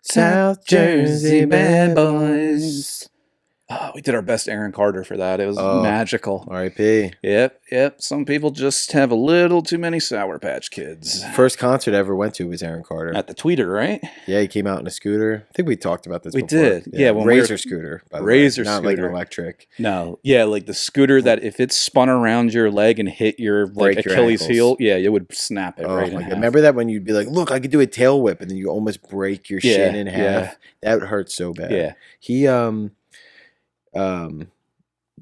South Jersey bad boys. Oh, we did our best Aaron Carter for that. It was Oh. magical. R.I.P. Yep. Some people just have a little too many Sour Patch Kids. First concert I ever went to was Aaron Carter. At the Tweeter, right? Yeah, he came out in a scooter. I think we talked about this We before. did. Yeah, when we Razor were- scooter, by the Razor way. Not like an scooter. electric. No. Yeah, like the scooter that if it spun around your leg and hit your like Break your Achilles ankles. heel, yeah, it would snap it Oh right in my half. god! Remember that when you'd be like, "Look, I could do a tail whip," and then you almost break your shin in half. That hurt so bad. Yeah. He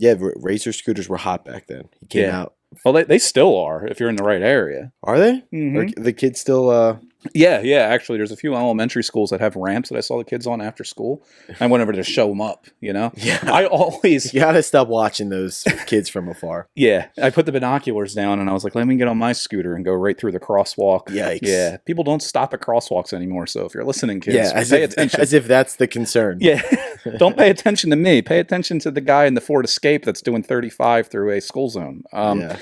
yeah, Razor scooters were hot back then. He came out. Well, they still are if you're in the right area. Are they? Mhm. Are the kids still? Yeah. Actually, there's a few elementary schools that have ramps that I saw the kids on after school. I went over to show them up. Yeah. I always, You gotta stop watching those kids from afar. I put the binoculars down and I was like, let me get on my scooter and go right through the crosswalk. Yikes. Yeah, people don't stop at crosswalks anymore. So if you're listening, kids, Yeah, pay attention. as if that's the concern. Yeah, don't pay attention to me. Pay attention to the guy in the Ford Escape that's doing 35 through a school zone. Yeah.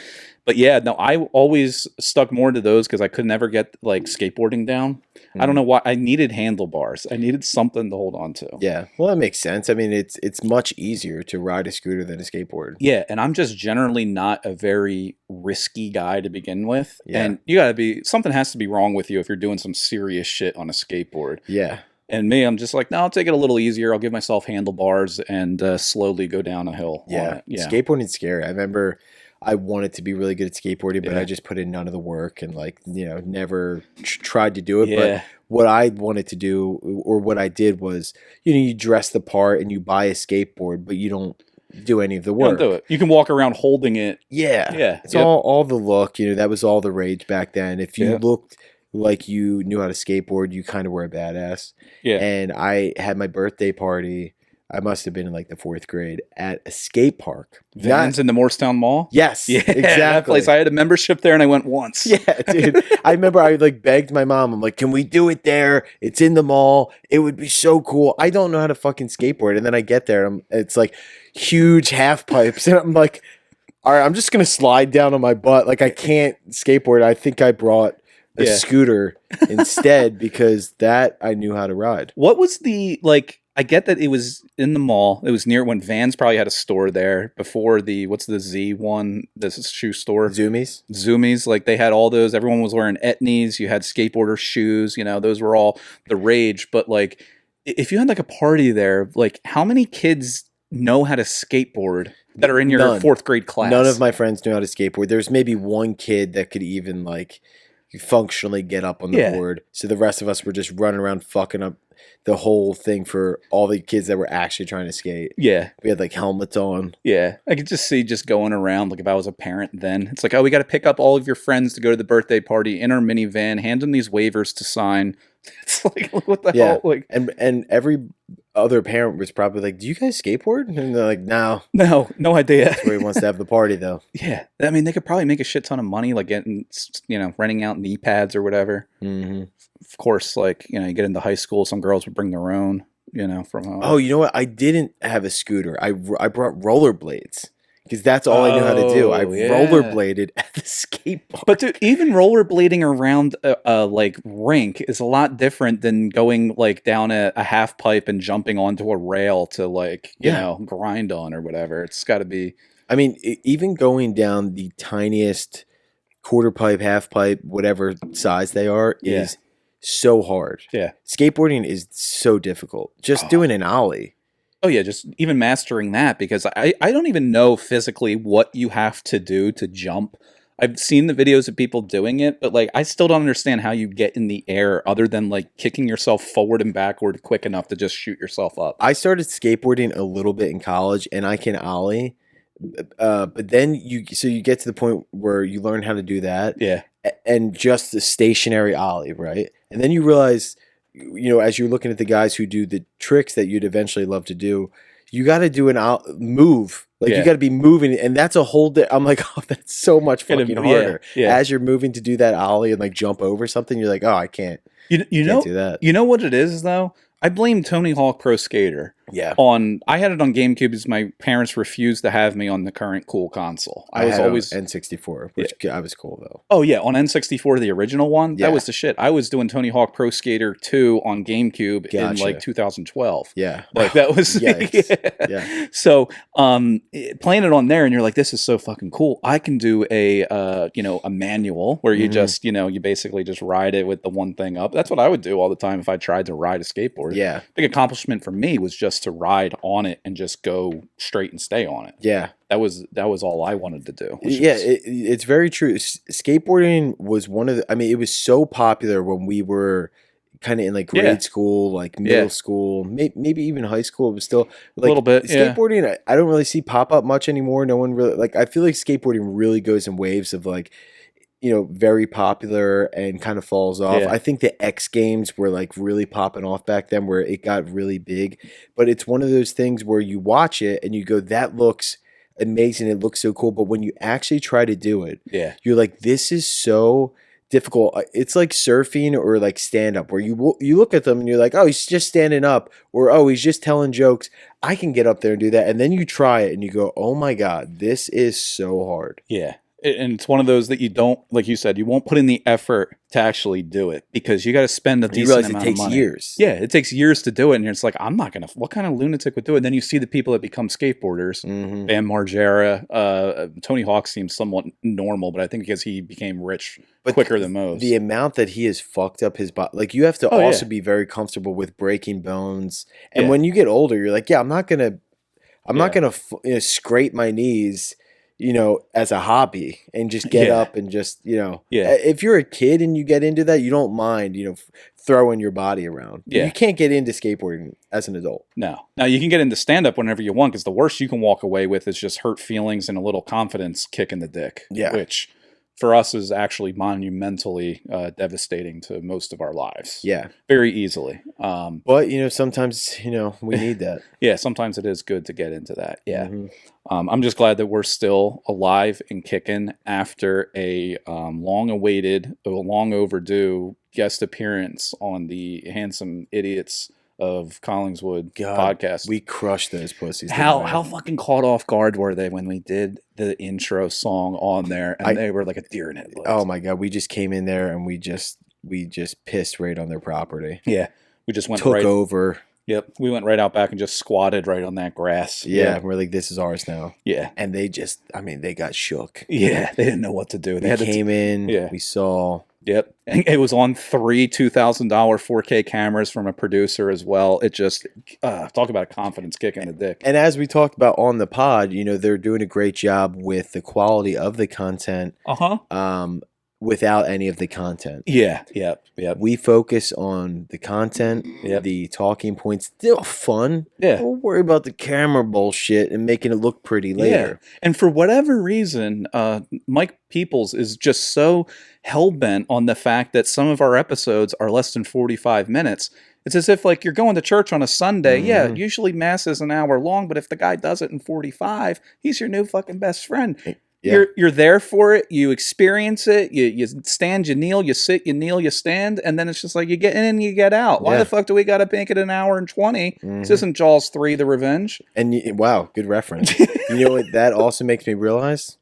But yeah, no, I always stuck more to those because I could never get like skateboarding down. I don't know why. I needed handlebars. I needed something to hold on to. Yeah, well, that makes sense. I mean, it's much easier to ride a scooter than a skateboard. Yeah, and I'm just generally not a very risky guy to begin with. Yeah. And you gotta be, something has to be wrong with you if you're doing some serious shit on a skateboard. Yeah. And me, I'm just like, no, I'll take it a little easier. I'll give myself handlebars and slowly go down a hill. Yeah. Yeah. Skateboarding's scary. I remember I wanted to be really good at skateboarding, but Yeah. I just put in none of the work and never tried to do it. Yeah. But what I wanted to do, or what I did was, you dress the part and you buy a skateboard, but you don't do any of the You work. don't do it. You can walk around holding it. Yeah. Yeah. It's all the look, that was all the rage back then. If you Yeah. looked like you knew how to skateboard, you kind of were a badass. Yeah. And I had my birthday party. I must have been in like the 4th grade at a skate park. Vans in the Morristown Mall. Yes, Yeah, exactly. that place. I had a membership there and I went once. Yeah, dude. I remember I begged my mom. I'm like, can we do it there? It's in the mall. It would be so cool. I don't know how to fucking skateboard. And then I get there. It's like huge half pipes. And I'm like, all right, I'm just going to slide down on my butt. Like I can't skateboard. I think I brought a scooter instead because that I knew how to ride. What was the, I get that it was in the mall. It was near when Vans probably had a store there before what's the Z one? This is shoe store. Zoomies. Like they had all those. Everyone was wearing etnies. You had skateboarder shoes. Those were all the rage. But like, if you had like a party there, like how many kids know how to skateboard that are in your 4th grade class? None of my friends knew how to skateboard. There's maybe one kid that could even functionally get up on the board. So the rest of us were just running around fucking up the whole thing for all the kids that were actually trying to skate. Yeah. We had helmets on. Yeah. I could just see going around, if I was a parent then. It's like, oh, we got to pick up all of your friends to go to the birthday party in our minivan, hand them these waivers to sign. It's like, what the hell? And every other parent was probably like, do you guys skateboard? And they're like, no. No idea. That's where he wants to have the party, though. Yeah. I mean, they could probably make a shit ton of money, getting, renting out knee pads or whatever. Mm-hmm. Of course, you get into high school, some girls would bring their own, from home. Oh, you know what? I didn't have a scooter. I brought rollerblades. Because that's all I knew how to do. I rollerbladed at the skate park. But dude, even rollerblading around a rink is a lot different than going down a half pipe and jumping onto a rail to grind on or whatever. It's got to be. I mean, even going down the tiniest quarter pipe, half pipe, whatever size they are, is so hard. Yeah, skateboarding is so difficult. Just doing an ollie. Oh, yeah, just even mastering that, because I don't even know physically what you have to do to jump. I've seen the videos of people doing it, but I still don't understand how you get in the air other than kicking yourself forward and backward quick enough to just shoot yourself up. I started skateboarding a little bit in college and I can ollie, but then you get to the point where you learn how to do that. Yeah. And just the stationary ollie, right? And then you realize, as you're looking at the guys who do the tricks that you'd eventually love to do, you got to do an move. You got to be moving. And that's a whole I'm like, oh, that's so much fucking harder. Yeah. As you're moving to do that ollie and jump over something, you're like, oh, I can't. You can't know, do that. You know what it is, though? I blame Tony Hawk Pro Skater. Yeah. I had it on GameCube because my parents refused to have me on the current cool console. I was always N64, which I was cool though. Oh yeah, on N64, the original one, Yeah. that was the shit. I was doing Tony Hawk Pro Skater 2 on GameCube in like 2012. Yeah. Like that was yeah. So playing it on there and you're like, this is so fucking cool. I can do a manual where you just, you basically just ride it with the one thing up. That's what I would do all the time if I tried to ride a skateboard. Yeah. Big accomplishment for me was just to ride on it and just go straight and stay on it. Yeah. That was all I wanted to do. It's very true. Skateboarding was one of the, it was so popular when we were kind of in like grade school, like middle school, maybe even high school. It was still like a little bit. Skateboarding, I don't really see pop up much anymore. No one really, like, I feel like skateboarding really goes in waves of like, very popular and kind of falls off. I think the X Games were like really popping off back then where it got really big. But it's one of those things where you watch it and you go, that looks amazing, it looks so cool, but when you actually try to do it, you're like, this is so difficult. It's like surfing or like stand-up where you look at them and you're like, oh, he's just standing up, or oh, he's just telling jokes. I can get up there and do that. And then you try it and you go, oh my god, this is so hard. And it's one of those that you don't, like you said, you won't put in the effort to actually do it because you got to spend a decent amount of money. It takes years. Yeah, it takes years to do it. And it's like, I'm not going to, what kind of lunatic would do it? And then you see the people that become skateboarders. Bam Margera, Tony Hawk seems somewhat normal, but I think because he became rich quicker than most. The amount that he has fucked up his body, like you have to also be very comfortable with breaking bones. And when you get older, you're like, I'm not going to scrape my knees, as a hobby and just get up and just, if you're a kid and you get into that, you don't mind, throwing your body around. You can't get into skateboarding as an adult. No. Now you can get into stand-up whenever you want because the worst you can walk away with is just hurt feelings and a little confidence kick in the dick. Which for us is actually monumentally devastating to most of our lives. Very easily. But, sometimes, we need that. Sometimes it is good to get into that. I'm just glad that we're still alive and kicking after a long-awaited, long overdue guest appearance on the Handsome Idiots of Collingswood podcast. We crushed those pussies. How fucking caught off guard were they when we did the intro song on there and they were like a deer in headlights? Oh my god, we just came in there and we just pissed right on their property. We just went took over. Yep, we went right out back and just squatted right on that grass. We're like, this is ours now. And they just, they got shook. They didn't know what to do. They came in. We saw. Yep. And it was on 3 $2,000 4K cameras from a producer as well. It just, talk about a confidence kick in the dick. And as we talked about on the pod, they're doing a great job with the quality of the content. Without any of the content. We focus on the content, the talking points, still fun. Don't worry about the camera bullshit and making it look pretty later. And for whatever reason, Mike Peoples is just so hell-bent on the fact that some of our episodes are less than 45 minutes. It's as if like you're going to church on a Sunday. Usually mass is an hour long, but if the guy does it in 45, he's your new fucking best friend. You're there for it. You experience it. You stand, you kneel, you sit, you kneel, you stand, and then it's just like you get in and you get out. Why the fuck do we got to make it an hour and 20? This isn't Jaws 3: The Revenge. And wow, good reference. You know what that also makes me realize?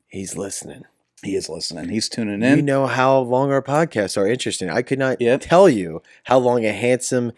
He's listening. He is listening. He's tuning in. You know how long our podcasts are. Interesting. I could not tell you how long a Handsome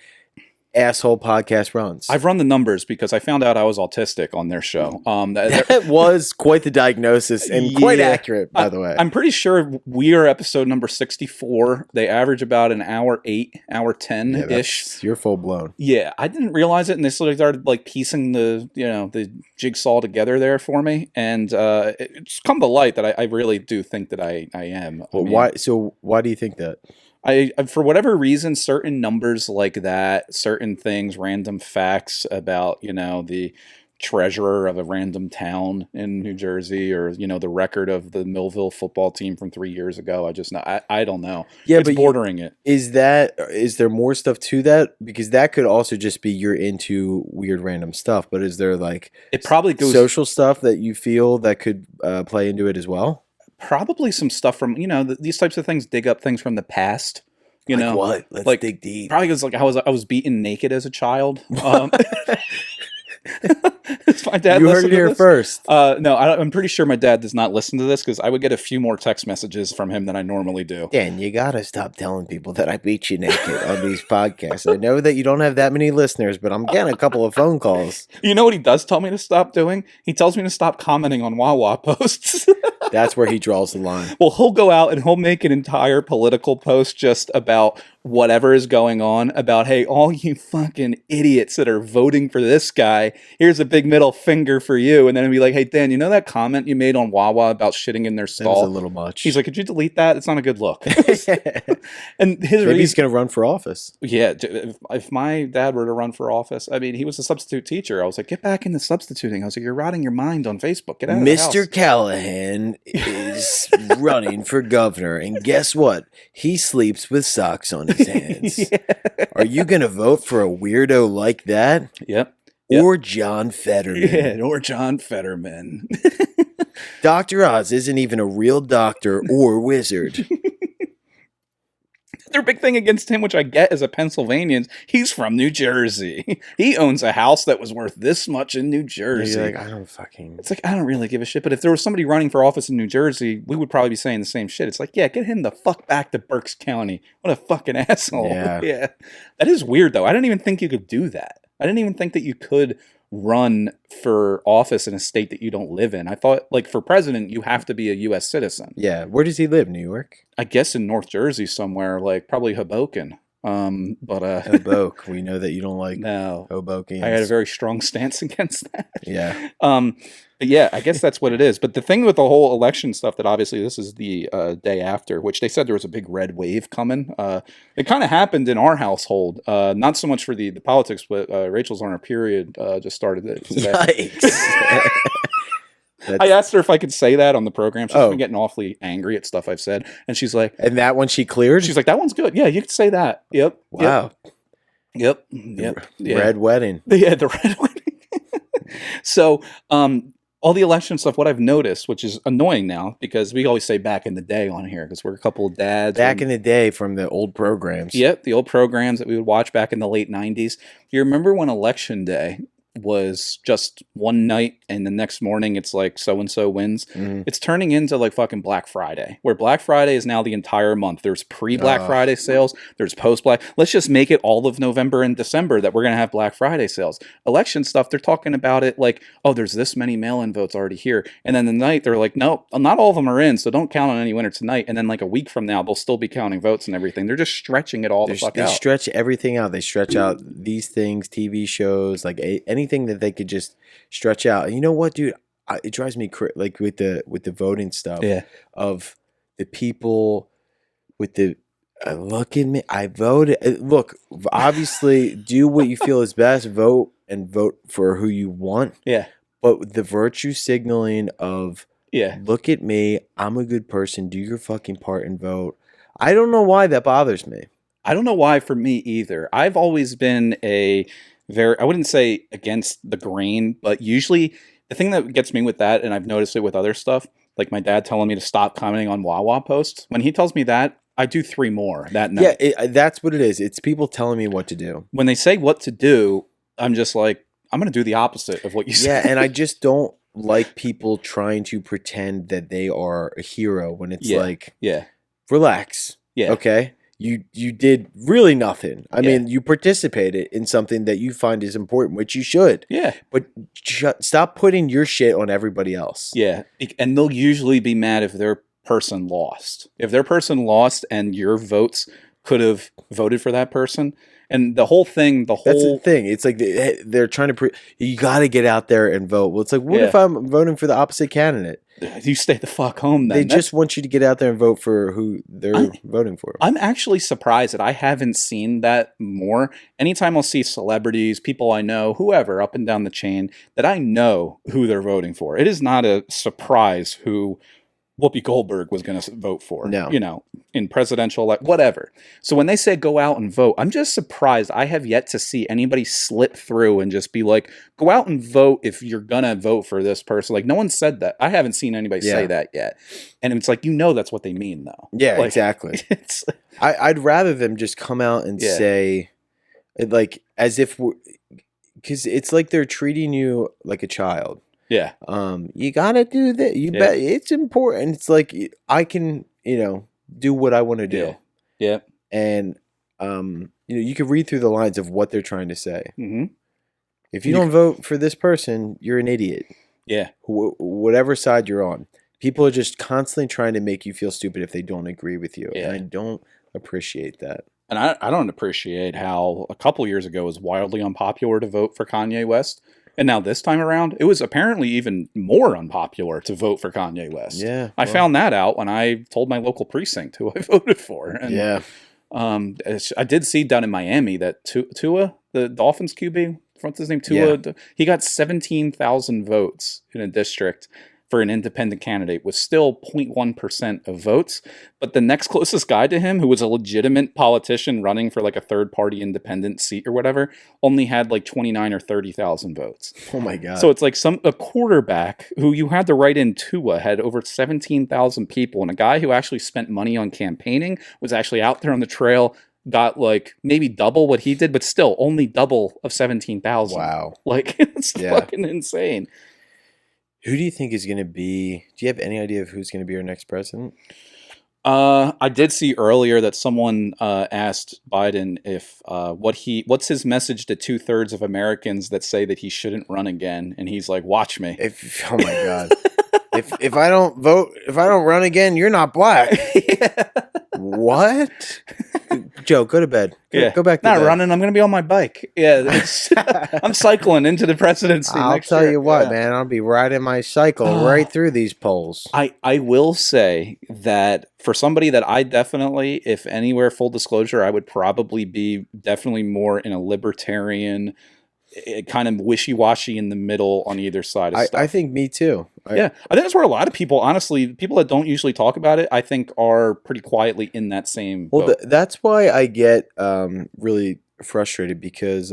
Asshole podcast runs. I've run the numbers because I found out I was autistic on their show. That was quite the diagnosis and quite accurate, by the way. I'm pretty sure we are episode number 64. They average about an hour 8, hour 10-ish. You're full blown. I didn't realize it, and they sort of started like piecing the jigsaw together there for me, and it's come to light that I really do think that I am. Why? So why do you think that? I for whatever reason, certain numbers like that, certain things, random facts about, the treasurer of a random town in New Jersey, or, the record of the Millville football team from 3 years ago. I don't know. It's bordering it. Is there more stuff to that? Because that could also just be you're into weird random stuff, but is there like it probably goes social stuff that you feel that could play into it as well? Probably some stuff from, these types of things dig up things from the past. You like know what? Let's like, dig deep. Probably because like I was beaten naked as a child. My dad You heard it here first. No, I'm pretty sure my dad does not listen to this because I would get a few more text messages from him than I normally do. Dan, you gotta stop telling people that I beat you naked on these podcasts. I know that you don't have that many listeners, but I'm getting a couple of phone calls. You know what he does tell me to stop doing? He tells me to stop commenting on Wawa posts. That's where he draws the line. Well, he'll go out and he'll make an entire political post just about whatever is going on, about, hey, all you fucking idiots that are voting for this guy, here's a big middle finger for you. And then he'll be like, hey, Dan, you know that comment you made on Wawa about shitting in their stall? That was a little much. He's like, could you delete that? It's not a good look. And maybe he's going to run for office. Yeah. If my dad were to run for office, I mean, he was a substitute teacher. I was like, get back into substituting. I was like, you're rotting your mind on Facebook. Get out of the house. Mr. Callahan is running for governor. And guess what? He sleeps with socks on his hands. Yeah. Are you going to vote for a weirdo like that? Yep. Or John Fetterman? Yeah, or John Fetterman. Dr. Oz isn't even a real doctor or wizard. Their big thing against him, which I get as a Pennsylvanian, he's from New Jersey. He owns a house that was worth this much in New Jersey. You're like, I don't fucking... It's like, I don't really give a shit. But if there was somebody running for office in New Jersey, we would probably be saying the same shit. It's like, yeah, get him the fuck back to Berks County. What a fucking asshole. Yeah. Yeah. That is weird, though. I didn't even think you could do that. I didn't even think that you could run for office in a state that you don't live in. I thought, like, for president, you have to be a U.S. citizen. Yeah. Where does he live? New York? I guess in North Jersey somewhere, like probably Hoboken. Hoboken. We know that you don't like Hoboken. I had a very strong stance against that. Yeah. But yeah, I guess that's what it is. But the thing with the whole election stuff, that obviously this is the day after, which they said there was a big red wave coming. It kind of happened in our household. Not so much for the politics, but Rachel's on her period just started it today. Yikes. I asked her if I could say that on the program. She's been getting awfully angry at stuff I've said. And she's like... And that one she cleared? She's like, that one's good. Yeah, you can say that. Yep. Wow. Yep. Red wedding. Yeah, the red wedding. So, all the election stuff, what I've noticed, which is annoying now, because we always say back in the day on here, because we're a couple of dads. Back in the day from the old programs. Yep, the old programs that we would watch back in the late 90s. You remember when election day was just one night and the next morning it's like so-and-so wins? It's turning into like fucking Black Friday, where Black Friday is now the entire month. There's pre-Black Friday sales, there's post-Black. Let's just make it all of November and December that we're going to have Black Friday sales. Election stuff, they're talking about it like, oh, there's this many mail-in votes already here. And then the night they're like, no, not all of them are in, so don't count on any winner tonight. And then like a week from now, they'll still be counting votes and everything. They're just stretching it all the fuck out. They stretch everything out. They stretch out these things, TV shows, like anything that they could just stretch out. And you know what, dude? It drives me like with the voting stuff. Yeah. Of the people with the look at me. I voted. Look, obviously, do what you feel is best. Vote and vote for who you want. Yeah. But the virtue signaling of look at me. I'm a good person. Do your fucking part and vote. I don't know why that bothers me. I don't know why for me either. I've always been I wouldn't say against the grain, but usually the thing that gets me with that, and I've noticed it with other stuff, like my dad telling me to stop commenting on Wawa posts. When he tells me that, I do 3 more that night. Yeah, that's what it is. It's people telling me what to do. When they say what to do, I'm just like, I'm going to do the opposite of what you say. Yeah, and I just don't like people trying to pretend that they are a hero when it's like, relax. Yeah. Okay. You did really nothing. I mean, you participated in something that you find is important, which you should. Yeah. But stop putting your shit on everybody else. Yeah. And they'll usually be mad if their person lost. If their person lost and your votes could have voted for that person. And the whole thing, that's the thing. It's like they're trying to you got to get out there and vote. Well, it's like, what if I'm voting for the opposite candidate? You stay the fuck home then. They just want you to get out there and vote for who they're voting for. I'm actually surprised that I haven't seen that more. Anytime I'll see celebrities, people I know, whoever, up and down the chain, that I know who they're voting for. It is not a surprise who Whoopi Goldberg was going to vote for. No. You know, in presidential, whatever. So when they say go out and vote, I'm just surprised. I have yet to see anybody slip through and just be like, go out and vote if you're going to vote for this person. Like, no one said that. I haven't seen anybody say that yet. And it's like, that's what they mean, though. Yeah, like, exactly. I'd rather them just come out and say, like, as if, because it's like they're treating you like a child. Yeah. You gotta do that. You bet it's important. It's like I can, do what I want to do. Yeah. And you can read through the lines of what they're trying to say. Mm-hmm. If you don't vote for this person, you're an idiot. Yeah. Whatever side you're on. People are just constantly trying to make you feel stupid if they don't agree with you. Yeah. And I don't appreciate that. And I don't appreciate how a couple years ago it was wildly unpopular to vote for Kanye West. And now this time around, it was apparently even more unpopular to vote for Kanye West. Yeah. I found that out when I told my local precinct who I voted for. And, I did see down in Miami that Tua, the Dolphins QB, what's his name? Tua, he got 17,000 votes in a district for an independent candidate with still 0.1% of votes. But the next closest guy to him, who was a legitimate politician running for like a third-party independent seat or whatever, only had like 29 or 30,000 votes. Oh my God. So it's like a quarterback who you had to write in Tua had over 17,000 people. And a guy who actually spent money on campaigning was actually out there on the trail, got like maybe double what he did, but still only double of 17,000. Wow. Like, it's fucking insane. Who do you think is going to be? Do you have any idea of who's going to be our next president? I did see earlier that someone asked Biden if what's his message to 2/3 of Americans that say that he shouldn't run again, and he's like, "Watch me." Oh my God! if I don't vote, if I don't run again, you're not black. What? Joe, go to bed. Go back to bed. Not running. I'm going to be on my bike. Yeah, I'm cycling into the presidency. I'll tell you what, man. I'll be riding my cycle right through these polls. I will say that for somebody that I definitely, if anywhere, full disclosure, I would probably be definitely more in a libertarian, kind of wishy-washy in the middle on either side of stuff. I think me too. I think that's where a lot of people, honestly, people that don't usually talk about it, I think are pretty quietly in that same boat. That's why I get really frustrated because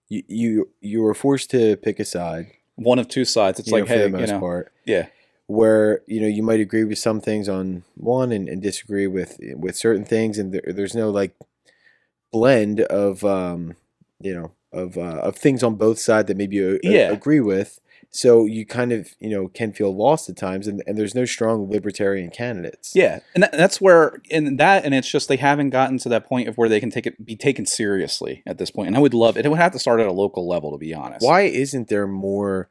you were forced to pick a side. One of two sides. It's like, for the most part. Yeah. Where, you might agree with some things on one and disagree with certain things. And there's no like blend of, of things on both sides that maybe you agree with. So you kind of, can feel lost at times, and there's no strong libertarian candidates. Yeah, and that's where, and it's just they haven't gotten to that point of where they can be taken seriously at this point. And I would love it. It would have to start at a local level, to be honest. Why isn't there more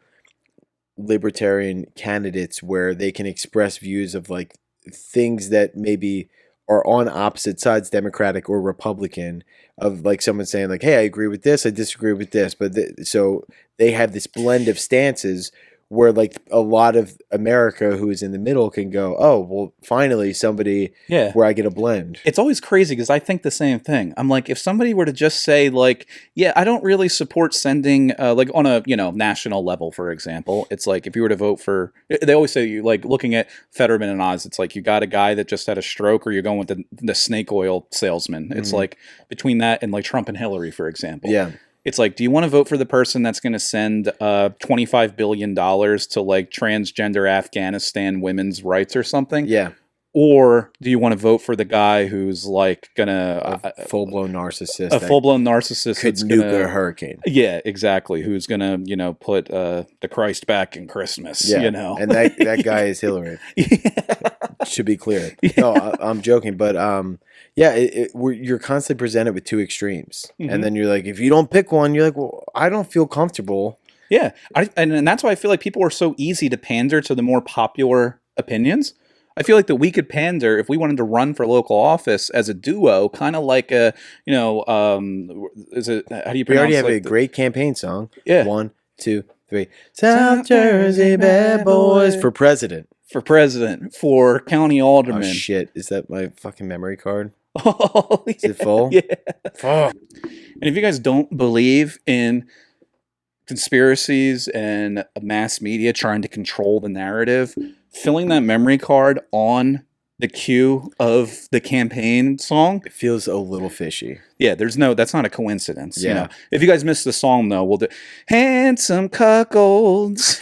libertarian candidates where they can express views of like things that maybe are on opposite sides, Democratic or Republican, of like someone saying like, hey, I agree with this, I disagree with this. But so they have this blend of stances where like a lot of America who is in the middle can go, oh, well, finally somebody where I get a blend. It's always crazy because I think the same thing. I'm like, if somebody were to just say like, yeah, I don't really support sending like on a, national level, for example, it's like if you were to vote for, they always say you like looking at Fetterman and Oz, it's like you got a guy that just had a stroke or you're going with the snake oil salesman. It's like between that and like Trump and Hillary, for example. Yeah. It's like, do you want to vote for the person that's going to send $25 billion to like transgender Afghanistan women's rights or something? Yeah. Or do you want to vote for the guy who's like going to... a full-blown narcissist. A full-blown narcissist. Could nuke a hurricane. Yeah, exactly. Who's going to, put the Christ back in Christmas, And that guy is Hillary. Should be clear. No, I'm joking. But you're constantly presented with two extremes. Mm-hmm. And then you're like, if you don't pick one, you're like, well, I don't feel comfortable. Yeah. And that's why I feel like people are so easy to pander to the more popular opinions. I feel like that we could pander if we wanted to run for local office as a duo, kind of like a, is it, how do you pronounce it? We already have a great campaign song. Yeah. 1, 2, 3. South Jersey bad boys for president. For president, for county alderman. Oh, shit. Is that my fucking memory card? Oh, yeah. Is it full? Yeah. Fuck. And if you guys don't believe in conspiracies and mass media trying to control the narrative, filling that memory card on the cue of the campaign song. It feels a little fishy. Yeah, that's not a coincidence. Yeah. You know, if you guys missed the song though, we'll do handsome cuckolds.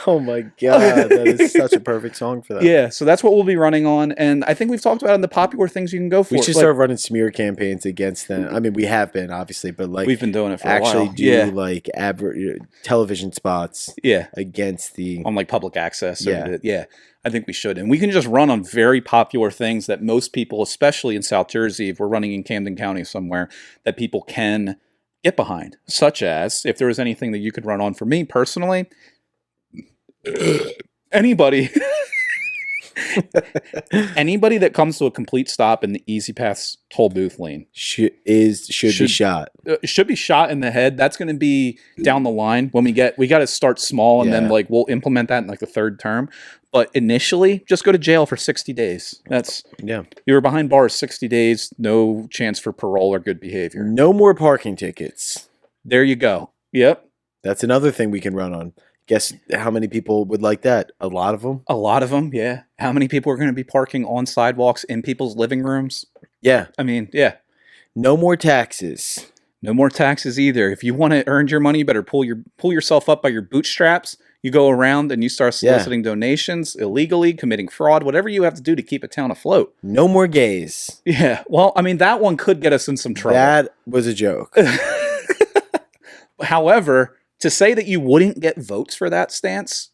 Oh my god, that is such a perfect song for that. Yeah, so that's what we'll be running on, and I think we've talked about in the popular things you can go for. We should start running smear campaigns against them. I mean, we have been obviously, but like we've been doing it for actually a while. do like television spots. Yeah, against on like public access. Yeah, yeah. I think we should, and we can just run on very popular things that most people, especially in South Jersey, if we're running in Camden County somewhere, that people can get behind. Such as if there was anything that you could run on for me personally. Anybody that comes to a complete stop in the Easy Pass toll booth lane should be shot. Should be shot in the head. That's going to be down the line when we got to start small, and then like we'll implement that in like the third term. But initially, just go to jail for 60 days. You were behind bars 60 days, no chance for parole or good behavior. No more parking tickets. There you go. Yep. That's another thing we can run on. Guess how many people would like that? A lot of them? A lot of them, yeah. How many people are going to be parking on sidewalks in people's living rooms? Yeah. I mean, yeah. No more taxes. No more taxes either. If you want to earn your money, you better pull yourself up by your bootstraps. You go around and you start soliciting donations illegally, committing fraud, whatever you have to do to keep a town afloat. No more gays. Yeah. Well, I mean, that one could get us in some trouble. That was a joke. However, to say that you wouldn't get votes for that stance,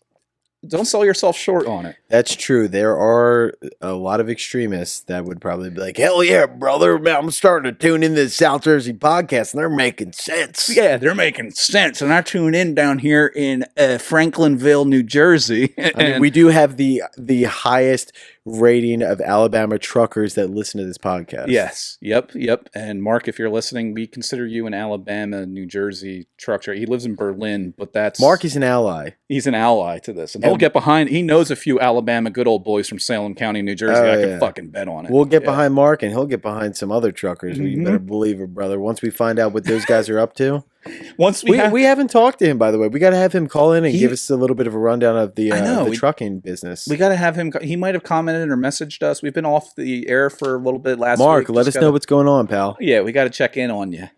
don't sell yourself short on it. That's true. There are a lot of extremists that would probably be like, hell yeah, brother. I'm starting to tune in this South Jersey podcast and they're making sense. Yeah, they're making sense. And I tune in down here in Franklinville, New Jersey. I mean, we do have the highest rating of Alabama truckers that listen to this podcast. Yes. Yep. And Mark, if you're listening, we consider you an Alabama, New Jersey truck driver. He lives in Berlin, but Mark is an ally. He's an ally to this. And he'll get behind. He knows a few Alabama good old boys from Salem County, New Jersey. I can fucking bet on it. We'll get behind Mark and he'll get behind some other truckers. Mm-hmm. You better believe it, brother. Once we find out what those guys are up to. We haven't talked to him, by the way. We got to have him call in and give us a little bit of a rundown of the trucking business. We got to have him. He might have commented or messaged us. We've been off the air for a little bit last week. Mark, let us know what's going on, pal. Yeah, we got to check in on you.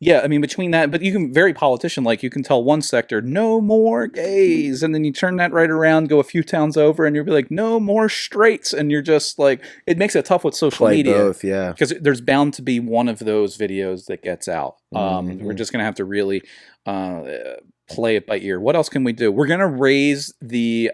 Yeah, I mean, between that, but you can, very politician-like, you can tell one sector, no more gays, and then you turn that right around, go a few towns over, and you'll be like, no more straights, and you're just like, it makes it tough with social media. Both, yeah. Because there's bound to be one of those videos that gets out. We're just going to have to really play it by ear. What else can we do? We're going to raise the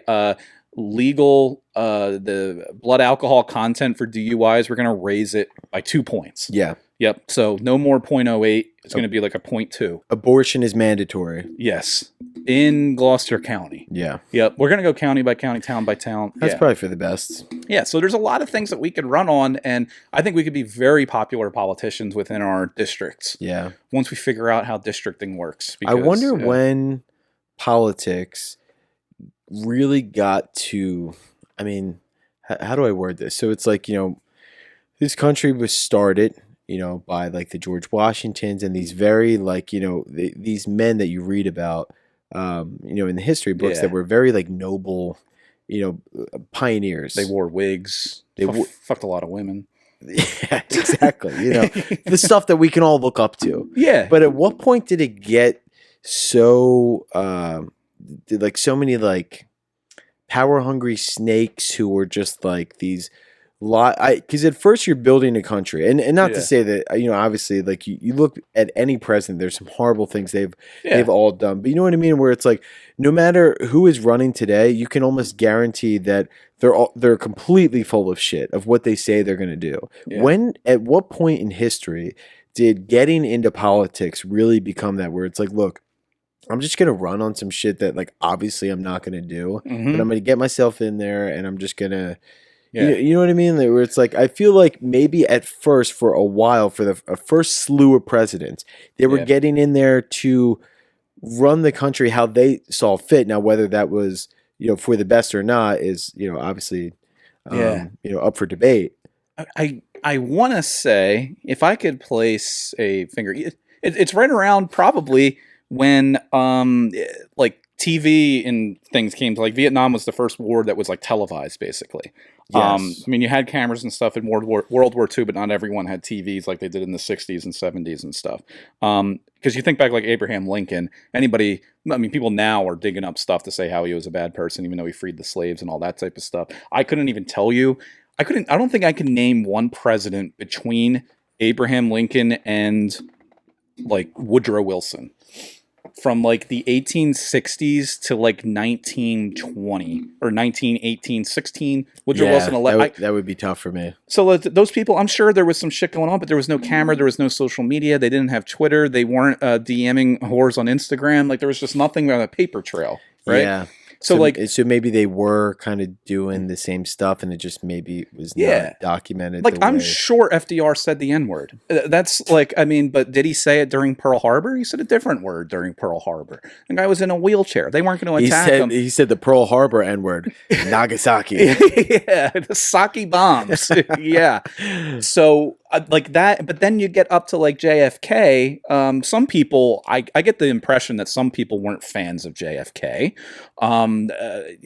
legal, the blood alcohol content for DUIs. We're going to raise it by 2 points. Yeah. Yep. So no more 0.08. It's going to be like a 0.2. Abortion is mandatory. Yes. In Gloucester County. Yeah. Yep. We're going to go county by county, town by town. That's probably for the best. Yeah. So there's a lot of things that we could run on. And I think we could be very popular politicians within our districts. Yeah. Once we figure out how districting works. Because, I wonder when politics really got to, I mean, how do I word this? So it's like, this country was started, by like the George Washingtons and these very like, these men that you read about, in the history books that were very like noble, pioneers. They wore wigs. They fucked a lot of women. Yeah, exactly. The stuff that we can all look up to. Yeah. But at what point did it get so, like so many like power hungry snakes who were just like these because at first you're building a country and not to say that obviously like you look at any president, there's some horrible things they've all done, but you know what I mean, where it's like no matter who is running today, you can almost guarantee that they're completely full of shit of what they say they're going to do. At what point in history did getting into politics really become that, where it's like, look, I'm just going to run on some shit that like obviously I'm not going to do, but I'm going to get myself in there and I'm just going to you know what I mean? Where it's like, I feel like maybe at first for a while, for the first slew of presidents, they were getting in there to run the country how they saw fit. Now, whether that was, for the best or not is, obviously, up for debate. I want to say, if I could place a finger, it's right around probably when, like TV and things came to, like, Vietnam was the first war that was like televised, basically. Yes. I mean, you had cameras and stuff in World War II, but not everyone had TVs like they did in the 60s and 70s and stuff. Because you think back, like Abraham Lincoln, people now are digging up stuff to say how he was a bad person, even though he freed the slaves and all that type of stuff. I couldn't even tell you. I don't think I can name one president between Abraham Lincoln and like Woodrow Wilson from like the 1860s to like 1920 or 1918, 16. Woodrow Wilson elect. That would be tough for me. So those people, I'm sure there was some shit going on, but there was no camera, there was no social media, they didn't have Twitter, they weren't DMing whores on Instagram. Like there was just nothing on a paper trail, right? Yeah. So maybe they were kind of doing the same stuff, and it just maybe was not documented. Like I'm sure FDR said the N-word. That's like, but did he say it during Pearl Harbor? He said a different word during Pearl Harbor. The guy was in a wheelchair. They weren't going to attack him. He said the Pearl Harbor N-word, Nagasaki. Yeah, the Saki bombs. Yeah. So like that, but then you get up to like JFK. Some people, I get the impression that some people weren't fans of JFK.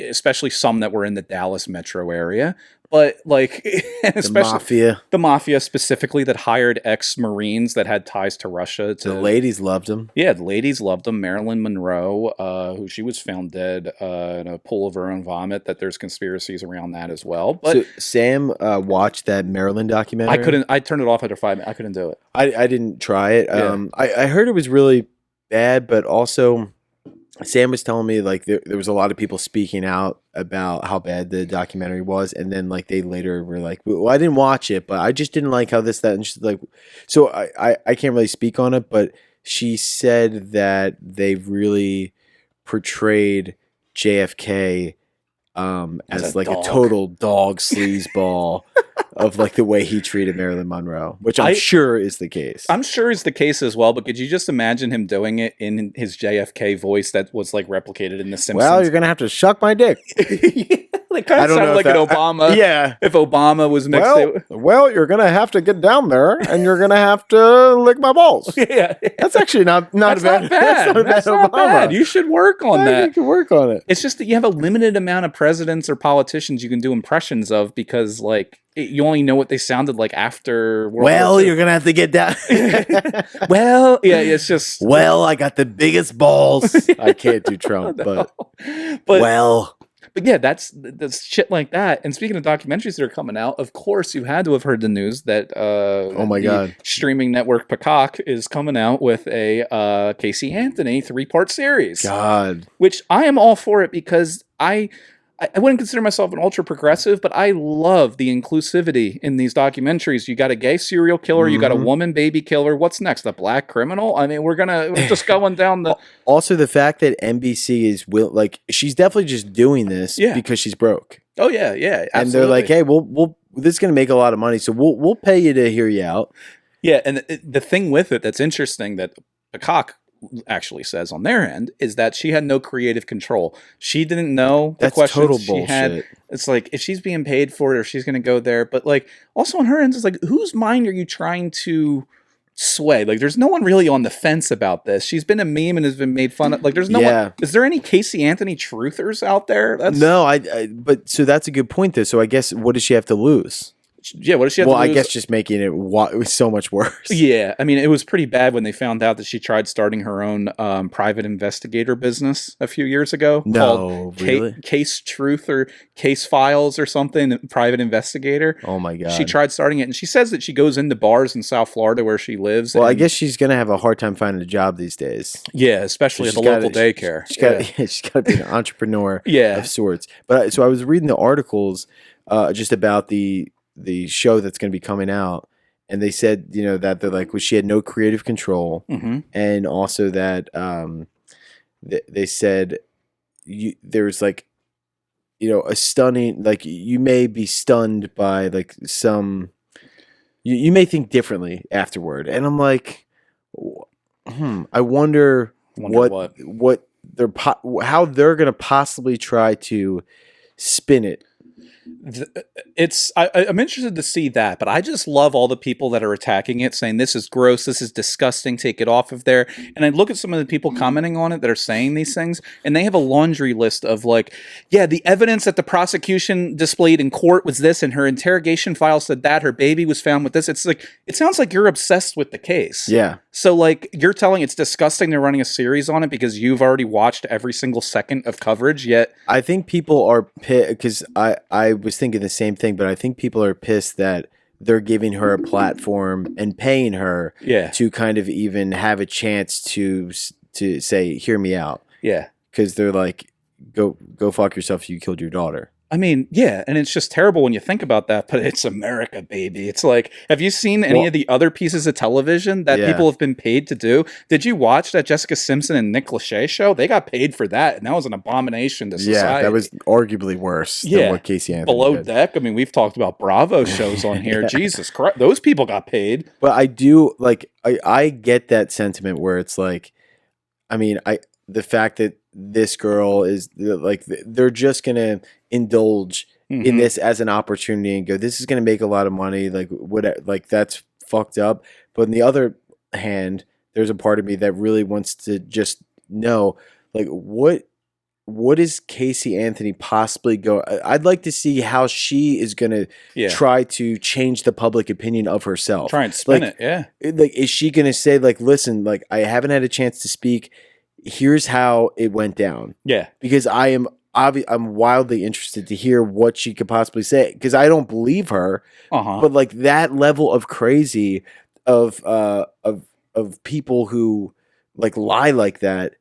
Especially some that were in the Dallas metro area, but like especially the mafia specifically that hired ex-Marines that had ties to Russia. The ladies loved him. Yeah, the ladies loved him. Marilyn Monroe, who she was found dead in a pool of her own vomit. That there's conspiracies around that as well. But so Sam watched that Marilyn documentary. I couldn't. I turned it off after 5 minutes. I couldn't do it. I didn't try it. Yeah. I heard it was really bad, but also Sam was telling me like there was a lot of people speaking out about how bad the documentary was, and then like they later were like, "Well, I didn't watch it, but I just didn't like how this, that," and she's like, so I can't really speak on it, but she said that they really portrayed JFK as like a total dog sleazeball of like the way he treated Marilyn Monroe, which I'm sure is the case. I'm sure is the case as well, but could you just imagine him doing it in his JFK voice that was like replicated in The Simpsons? Well, you're going to have to suck my dick. It kind of sounded like an Obama. Yeah. If Obama was mixed well, you're going to have to get down there and you're going to have to lick my balls. Yeah. That's actually not bad. That's not bad. You should work on that. You can work on it. It's just that you have a limited amount of presidents or politicians you can do impressions of because like you only know what they sounded like after World War II. You're going to have to get down. It's just. Well, I got the biggest balls. I can't do Trump, but But yeah, that's shit like that. And speaking of documentaries that are coming out, of course, you had to have heard the news that oh my god, streaming network Peacock is coming out with a Casey Anthony 3-part series. God, which I am all for it because I wouldn't consider myself an ultra progressive, but I love the inclusivity in these documentaries. You got a gay serial killer, you got a woman baby killer. What's next? A black criminal? I mean, we're just going down the. Also, the fact that NBC is she's definitely just doing this because she's broke. Oh yeah, yeah, absolutely. And they're like, hey, we'll this is going to make a lot of money, so we'll pay you to hear you out. Yeah, and the thing with it that's interesting that Peacock actually says on their end is that she had no creative control. She didn't know the questions total she bullshit. had. It's like if she's being paid for it or she's going to go there, but like also on her end, it's like whose mind are you trying to sway? Like there's no one really on the fence about this. She's been a meme and has been made fun of. Like there's no one. Is there any Casey Anthony truthers out there? No, but so that's a good point though. So I guess what does she have to lose? Yeah, what does she have to lose? I guess just making it so much worse. Yeah, I mean, it was pretty bad when they found out that she tried starting her own private investigator business a few years ago. No, really? Case Truth or Case Files or something, private investigator. Oh my God. She tried starting it, and she says that she goes into bars in South Florida where she lives. Well, I guess she's going to have a hard time finding a job these days. Yeah, especially at the local daycare. She's got to be an entrepreneur of sorts. But so I was reading the articles just about the show that's going to be coming out, and they said that they're like, well, she had no creative control, and also that they said there's like a stunning, like you may be stunned by like some you may think differently afterward, and I'm like, I wonder what how they're going to possibly try to spin it. I'm interested to see that, but I just love all the people that are attacking it, saying this is gross, this is disgusting, take it off of there. And I look at some of the people commenting on it that are saying these things, and they have a laundry list of like, yeah, the evidence that the prosecution displayed in court was this, and her interrogation file said that, her baby was found with this. It's like, it sounds like you're obsessed with the case. Yeah. So like, you're telling it's disgusting they're running a series on it because you've already watched every single second of coverage, yet I think people are pissed because I was thinking the same thing, but I think people are pissed that they're giving her a platform and paying her to kind of even have a chance to say, hear me out. Yeah. Because they're like, go fuck yourself, you killed your daughter. I mean, yeah, and it's just terrible when you think about that, but it's America, baby. It's like, have you seen any of the other pieces of television that people have been paid to do? Did you watch that Jessica Simpson and Nick Lachey show? They got paid for that, and that was an abomination to society. Yeah, that was arguably worse than what Casey Anthony Below did. Deck, I mean, we've talked about Bravo shows on here. Jesus Christ, those people got paid. But I do, like, I get that sentiment where it's like, I mean, the fact that this girl is like, they're just gonna indulge in this as an opportunity and go, this is gonna make a lot of money, like what, like that's fucked up. But on the other hand, there's a part of me that really wants to just know, like, what is Casey Anthony possibly go? I'd like to see how she is gonna try to change the public opinion of herself. Try and spin it, Like, is she gonna say, like, listen, like, I haven't had a chance to speak. Here's how it went down. Yeah, because I'm wildly interested to hear what she could possibly say, because I don't believe her. But like that level of crazy of people who like lie like that,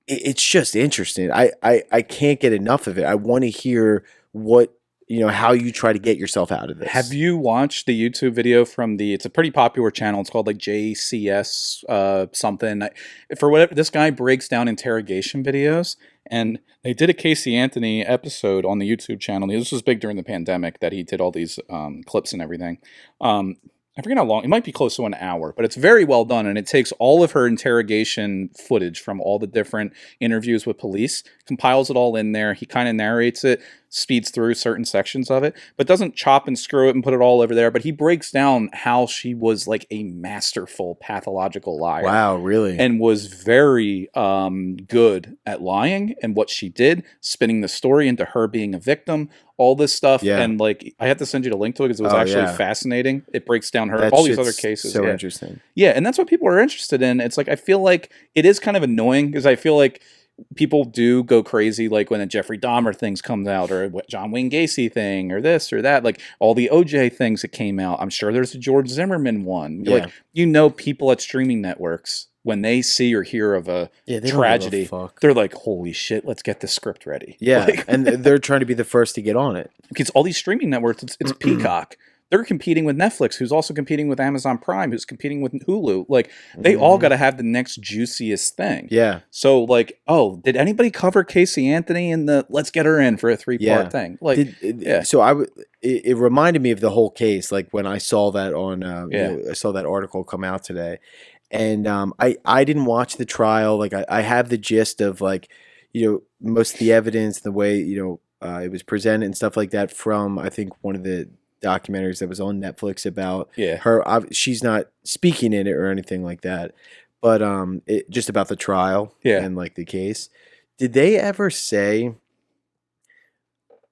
it's just interesting. I can't get enough of it. I want to hear what, you know, how you try to get yourself out of this. Have you watched the YouTube video from it's a pretty popular channel. It's called like JCS something. For whatever, this guy breaks down interrogation videos, and they did a Casey Anthony episode on the YouTube channel. This was big during the pandemic that he did all these clips and everything. I forget how long. It might be close to an hour, but it's very well done, and it takes all of her interrogation footage from all the different interviews with police, compiles it all in there. He kind of narrates it, speeds through certain sections of it, but doesn't chop and screw it and put it all over there. But he breaks down how she was like a masterful pathological liar. Wow, really? And was very good at lying and what she did, spinning the story into her being a victim, all this stuff. Yeah. And like, I have to send you the link to it because it was actually fascinating. It breaks down her, all these other cases. So interesting. Yeah. And that's what people are interested in. It's like, I feel like it is kind of annoying because I feel like people do go crazy, like when the Jeffrey Dahmer things comes out, or what John Wayne Gacy thing, or this or that, like all the OJ things that came out. I'm sure there's a George Zimmerman one. Yeah. Like, you know, people at streaming networks, when they see or hear of a tragedy, they're like, holy shit, let's get the script ready. Yeah. Like, and they're trying to be the first to get on it. Because all these streaming networks, it's Peacock. They're competing with Netflix, who's also competing with Amazon Prime, who's competing with Hulu. Like, they all got to have the next juiciest thing. Yeah. So, like, oh, did anybody cover Casey Anthony in the let's get her in for a 3-part thing? Like, So it reminded me of the whole case. Like when I saw that on, you know, I saw that article come out today, and I didn't watch the trial. Like I have the gist of, like, you know, most of the evidence, the way, you know, it was presented and stuff like that from, I think, one of the documentaries that was on Netflix about her. She's not speaking in it or anything like that, but just about the trial and like the case. Did they ever say,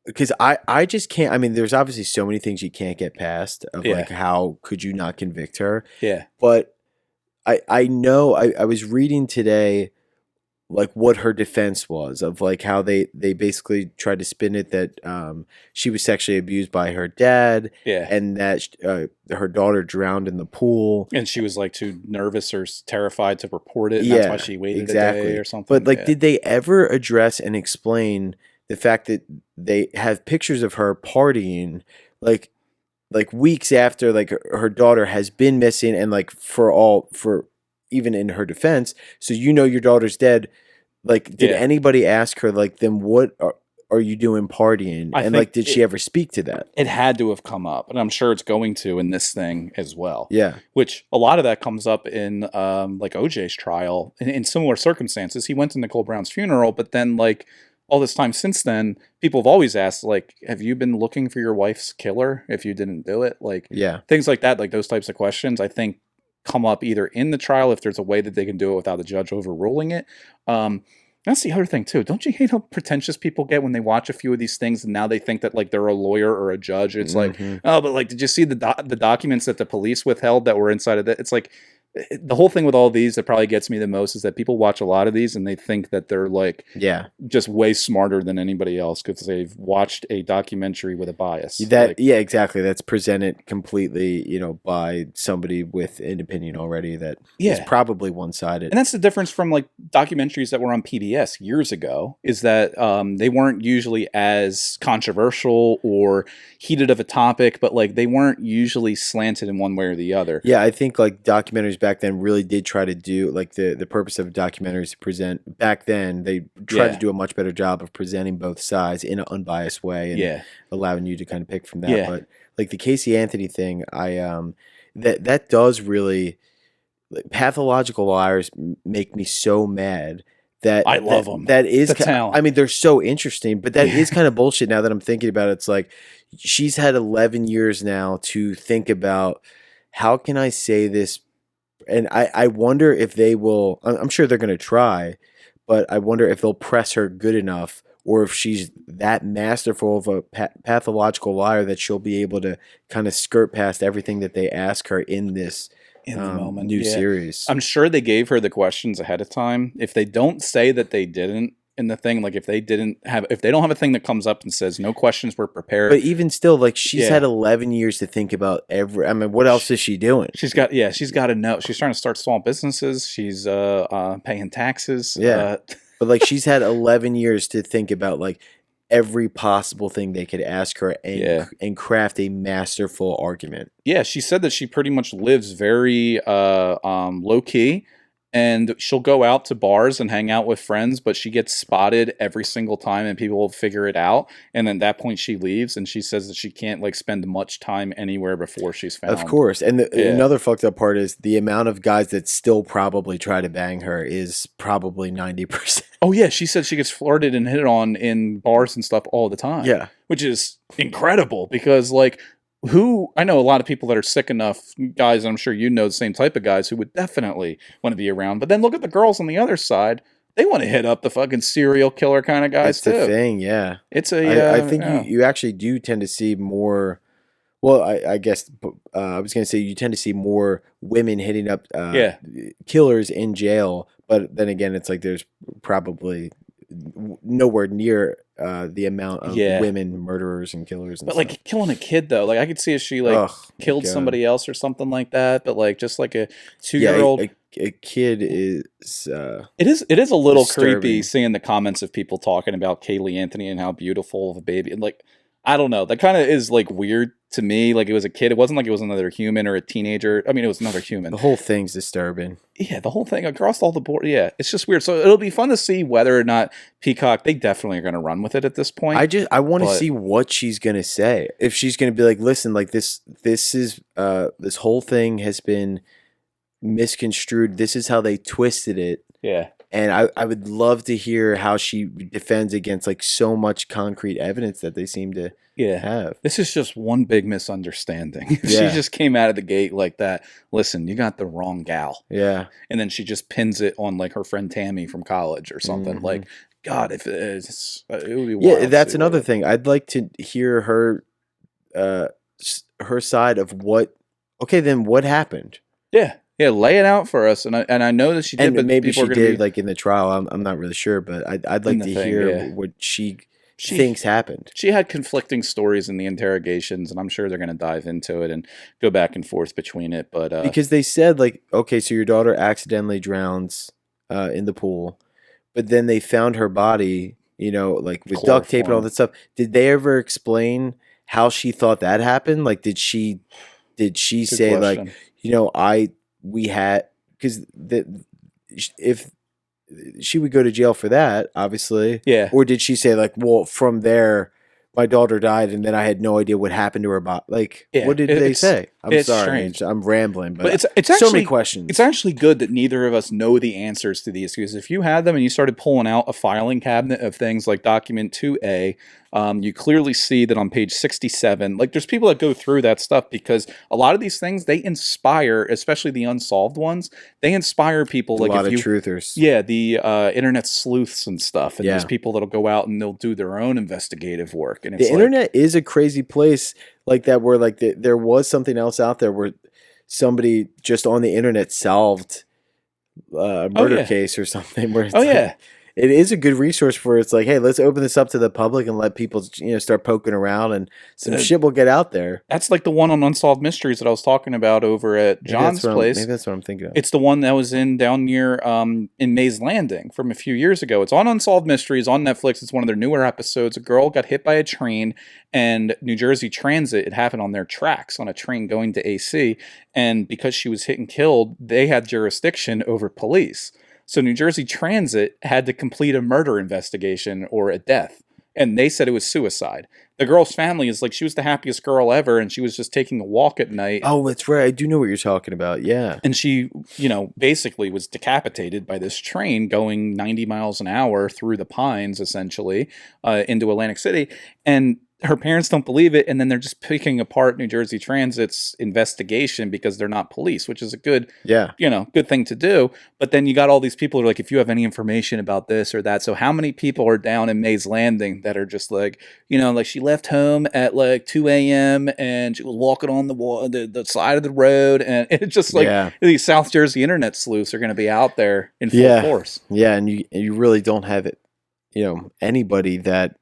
because I just can't, I mean, there's obviously so many things you can't get past of like, how could you not convict her? Yeah. But I know I was reading today like what her defense was, of like how they basically tried to spin it that she was sexually abused by her dad, and that her daughter drowned in the pool, and she was like too nervous or terrified to report it, and that's why she waited a day or something. But like, did they ever address and explain the fact that they have pictures of her partying like weeks after like her daughter has been missing, and like for even in her defense, so you know your daughter's dead. Like, did anybody ask her, like, then what are you doing partying? And like, did she ever speak to that? It had to have come up, and I'm sure it's going to in this thing as well. Yeah. Which a lot of that comes up in like OJ's trial in similar circumstances. He went to Nicole Brown's funeral, but then like all this time since then, people have always asked, like, have you been looking for your wife's killer if you didn't do it? Like, Yeah. things like that, like those types of questions, I think come up either in the trial if there's a way that they can do it without the judge overruling it. That's the other thing too. Don't you hate how pretentious people get when they watch a few of these things and now they think that like they're a lawyer or a judge? It's like, oh, but like, did you see the documents that the police withheld that were inside of it? It's like the whole thing with all these that probably gets me the most is that people watch a lot of these and they think that they're like just way smarter than anybody else because they've watched a documentary with a bias. Yeah, exactly. That's presented completely, by somebody with an opinion already that is probably one-sided. And that's the difference from like documentaries that were on PBS years ago is that they weren't usually as controversial or heated of a topic, but like they weren't usually slanted in one way or the other. Yeah, I think like documentaries back then really did try to do like the purpose of documentaries to present back then they tried to do a much better job of presenting both sides in an unbiased way and allowing you to kind of pick from that. But like the Casey Anthony thing, that does really pathological liars make me so mad. I love them. That is, I mean, they're so interesting, but that is kind of bullshit now that I'm thinking about it. It's like she's had 11 years now to think about how can I say this? And I wonder if they will, I'm sure they're going to try, but I wonder if they'll press her good enough or if she's that masterful of a pathological liar that she'll be able to kind of skirt past everything that they ask her in this in the moment. New series. I'm sure they gave her the questions ahead of time. If they don't say that they didn't in the thing, like if they don't have a thing that comes up and says no questions were prepared. But even still, like she's had 11 years to think about I mean, what else is she doing? She's got to know. She's trying to start small businesses. She's paying taxes. Yeah. But like she's had 11 years to think about like every possible thing they could ask her and craft a masterful argument. Yeah, she said that she pretty much lives very low key and she'll go out to bars and hang out with friends, but she gets spotted every single time and people will figure it out. And then at that point she leaves and she says that she can't like spend much time anywhere before she's found. Of course. And another fucked up part is the amount of guys that still probably try to bang her is probably 90%. Oh yeah, she said she gets flirted and hit on in bars and stuff all the time. Yeah. Which is incredible because like I know a lot of people that are sick enough, guys, I'm sure you know the same type of guys who would definitely want to be around. But then look at the girls on the other side. They want to hit up the fucking serial killer kind of guys too. That's the thing, yeah. It's I think you actually do tend to see more. Well, I guess I was going to say you tend to see more women hitting up killers in jail. But then again, it's like there's probably nowhere near the amount of women murderers and killers and but stuff. Like killing a kid though, like I could see if she like killed somebody else or something like that, but like just like a 2-year-old a kid is it is a little disturbing. creepy seeing the comments of people talking about Kaylee Anthony and how beautiful of a baby, and like I don't know, that kind of is like weird to me. Like it was a kid, it wasn't like it was another human or a teenager. I mean, it was another human. The whole thing's disturbing. Yeah, the whole thing across all the board. Yeah, it's just weird. So it'll be fun to see whether or not Peacock, they definitely are going to run with it at this point. I want to see what she's going to say. If she's going to be like, listen, like this is this whole thing has been misconstrued. This is how they twisted it. Yeah. And I would love to hear how she defends against like so much concrete evidence that they seem to have. This is just one big misunderstanding. She just came out of the gate like that. Listen, you got the wrong gal. Yeah. And then she just pins it on like her friend Tammy from college or something. Like, God, if it would be wild. Yeah, that's another thing. I'd like to hear her side of what. Okay, then what happened? Yeah. Yeah, lay it out for us, and I know that she did, and but maybe she did like in the trial. I'm not really sure, but I'd like to hear what she thinks happened. She had conflicting stories in the interrogations, and I'm sure they're going to dive into it and go back and forth between it. But because they said like, okay, so your daughter accidentally drowns in the pool, but then they found her body, like with duct tape and all that stuff. Did they ever explain how she thought that happened? Like, did she say like, we had, because if she would go to jail for that, obviously. Yeah. Or did she say like, well, from there, my daughter died and then I had no idea what happened to her body? Like, what did they say? I'm sorry. strange. I'm rambling, but it's so actually many questions. It's actually good that neither of us know the answers to these, because if you had them and you started pulling out a filing cabinet of things like document 2A, you clearly see that on page 67, like there's people that go through that stuff, because a lot of these things, they inspire, especially the unsolved ones, they inspire people. A lot of truthers. Yeah, the internet sleuths and stuff, and there's people that'll go out and they'll do their own investigative work. And it's the internet is a crazy place like that, where like there was something else out there where somebody just on the internet solved a murder case or something. Where it's it is a good resource for, it's like, hey, let's open this up to the public and let people, start poking around, and some shit will get out there. That's like the one on Unsolved Mysteries that I was talking about over at John's place. Maybe that's what I'm thinking of. It's the one that was down near in Mays Landing from a few years ago. It's on Unsolved Mysteries on Netflix. It's one of their newer episodes. A girl got hit by a train, and New Jersey Transit, it happened on their tracks on a train going to AC. And because she was hit and killed, they had jurisdiction over police. So New Jersey Transit had to complete a murder investigation or a death, and they said it was suicide. The girl's family is like, she was the happiest girl ever, and she was just taking a walk at night. Oh, that's right. I do know what you're talking about. Yeah. And she, basically was decapitated by this train going 90 miles an hour through the pines, essentially, into Atlantic City. And her parents don't believe it, and then they're just picking apart New Jersey Transit's investigation because they're not police, which is a good, good thing to do. But then you got all these people who are like, if you have any information about this or that. So how many people are down in Mays Landing that are just like, like she left home at like 2 a.m. and she was walking on the side of the road, and it's just like these South Jersey internet sleuths are going to be out there in full force. Yeah, and you really don't have it, anybody that.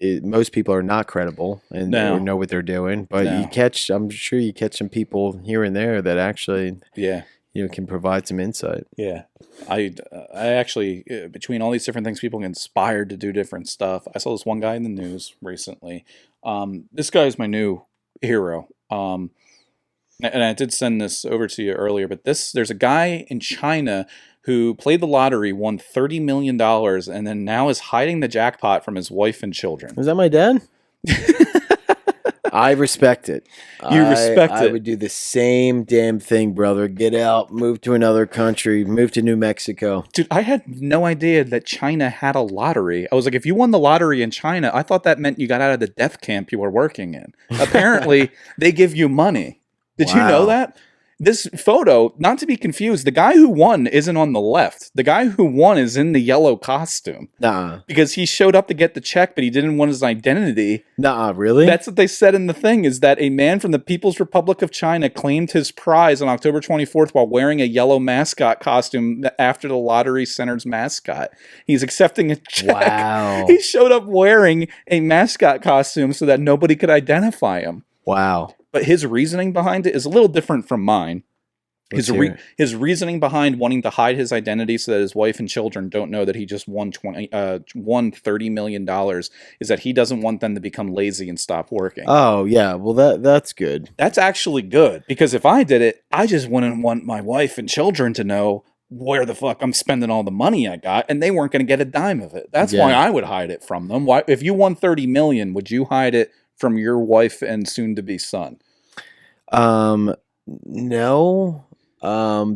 Most people are not credible and know what they're doing, but I'm sure you catch some people here and there that actually, can provide some insight. Yeah. I actually, between all these different things, people get inspired to do different stuff. I saw this one guy in the news recently. This guy is my new hero. And I did send this over to you earlier, but there's a guy in China who played the lottery, won $30 million, and then now is hiding the jackpot from his wife and children. Is that my dad? I respect it. You respect it. I would do the same damn thing, brother. Get out, move to another country, move to New Mexico. Dude, I had no idea that China had a lottery. I was like, if you won the lottery in China, I thought that meant you got out of the death camp you were working in. Apparently, they give you money. Did you know that? This photo, not to be confused, the guy who won isn't on the left. The guy who won is in the yellow costume. Nah. Because he showed up to get the check, but he didn't want his identity. Nah, really? That's what they said in the thing, is that a man from the People's Republic of China claimed his prize on October 24th while wearing a yellow mascot costume after the lottery center's mascot. He's accepting a check. Wow. He showed up wearing a mascot costume so that nobody could identify him. Wow. But his reasoning behind it is a little different from mine. His reasoning behind wanting to hide his identity so that his wife and children don't know that he just won $30 million is that he doesn't want them to become lazy and stop working. Oh, yeah. Well, that's good. That's actually good, because if I did it, I just wouldn't want my wife and children to know where the fuck I'm spending all the money I got, and they weren't going to get a dime of it. That's why I would hide it from them. Why, if you won $30 million, would you hide it from your wife and soon-to-be son? No,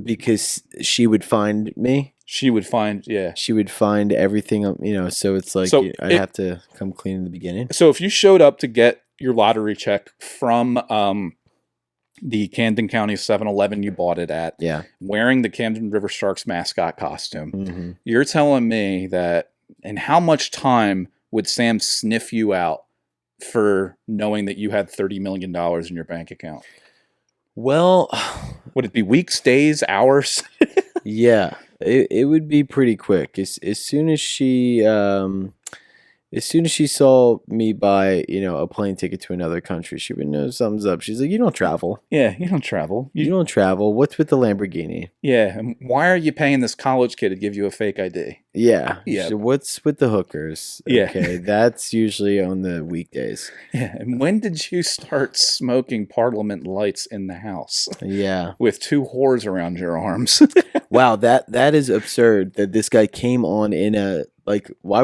because she would find me. She would find everything, so it's like I'd have to come clean in the beginning. So if you showed up to get your lottery check from the Camden County 7-Eleven you bought it at, wearing the Camden River Sharks mascot costume, you're telling me that, and how much time would Sam sniff you out for knowing that you had $30 million in your bank account? Well, would it be weeks, days, hours? Yeah, it would be pretty quick. As soon as she saw me buy, a plane ticket to another country, she would know something's up. She's like, "You don't travel." Yeah, you don't travel. You don't travel. What's with the Lamborghini? Yeah, and why are you paying this college kid to give you a fake ID? Yeah. So what's with the hookers? Yeah. Okay, that's usually on the weekdays. Yeah, and when did you start smoking Parliament lights in the house? Yeah. With 2 whores around your arms. Wow, that is absurd that this guy came on in a, like, why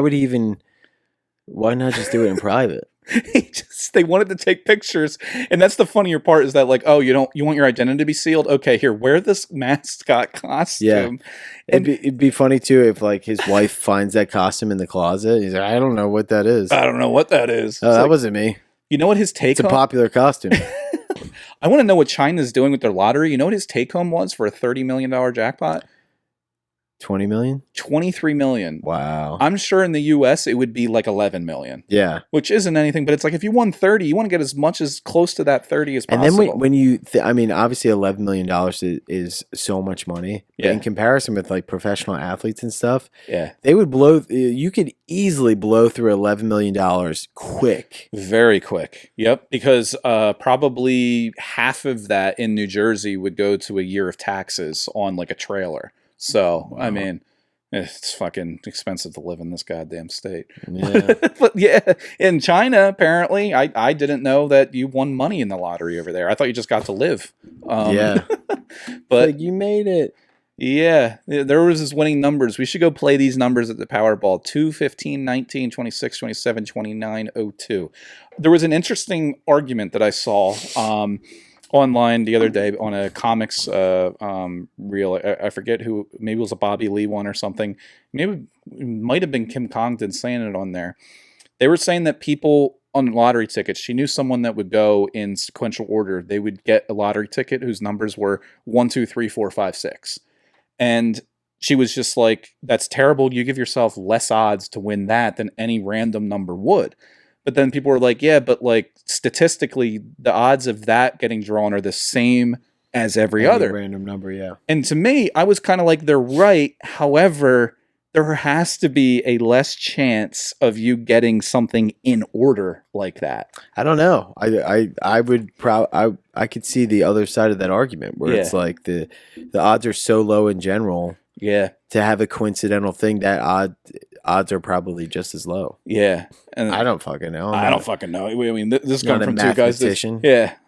not just do it in private? They wanted to take pictures, and that's the funnier part is that like, oh, you want your identity to be sealed? Okay, here, wear this mascot costume. Yeah, it'd be funny too if like his wife finds that costume in the closet. He's like, I don't know what that is. I don't know what that is. Oh, that wasn't me. You know what his take? It's a popular costume. I want to know what China's doing with their lottery. You know what his take home was for a $30 million jackpot? 20 million? 23 million. Wow. I'm sure in the US it would be like 11 million. Yeah. Which isn't anything, but it's like if you won 30, you want to get as much as close to that 30 as possible. And then when you, I mean, obviously $11 million is so much money. Yeah. In comparison with like professional athletes and stuff, yeah, they would you could easily blow through $11 million quick. Very quick. Yep. Because probably half of that in New Jersey would go to a year of taxes on like a trailer. So, wow. I mean, it's fucking expensive to live in this goddamn state. Yeah. But yeah, in China, apparently, I didn't know that you won money in the lottery over there. I thought you just got to live. Yeah. But like you made it. Yeah. There was this winning numbers. We should go play these numbers at the Powerball. 2, 15, 19, 26, 27, 29, 02. There was an interesting argument that I saw online the other day on a comics reel. I forget who, maybe it was a Bobby Lee one or something. Maybe it might have been Kim Congdon saying it on there. They were saying that people on lottery tickets, she knew someone that would go in sequential order. They would get a lottery ticket whose numbers were 1, 2, 3, 4, 5, 6. And she was just like, that's terrible. You give yourself less odds to win that than any random number would. But then people were like, yeah, but like statistically, the odds of that getting drawn are the same as every other random number. Yeah. And to me, I was kind of like, they're right. However, there has to be a less chance of you getting something in order like that. I don't know. I could see the other side of that argument where it's like the odds are so low in general. Yeah. To have a coincidental thing, that odds are probably just as low. Yeah. And I don't fucking know. I don't fucking know. I mean, this is coming from two guys.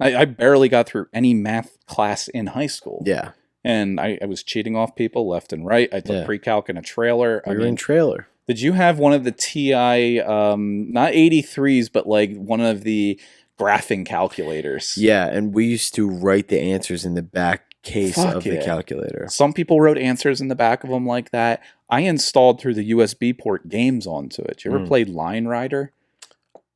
I barely got through any math class in high school. Yeah. And I was cheating off people left and right. I took pre-calc in a trailer. We were in trailer. Did you have one of the TI, not 83s, but like one of the graphing calculators? Yeah, and we used to write the answers in the back case of the calculator. Some people wrote answers in the back of them like that. I installed through the USB port games onto it. You ever played Line Rider?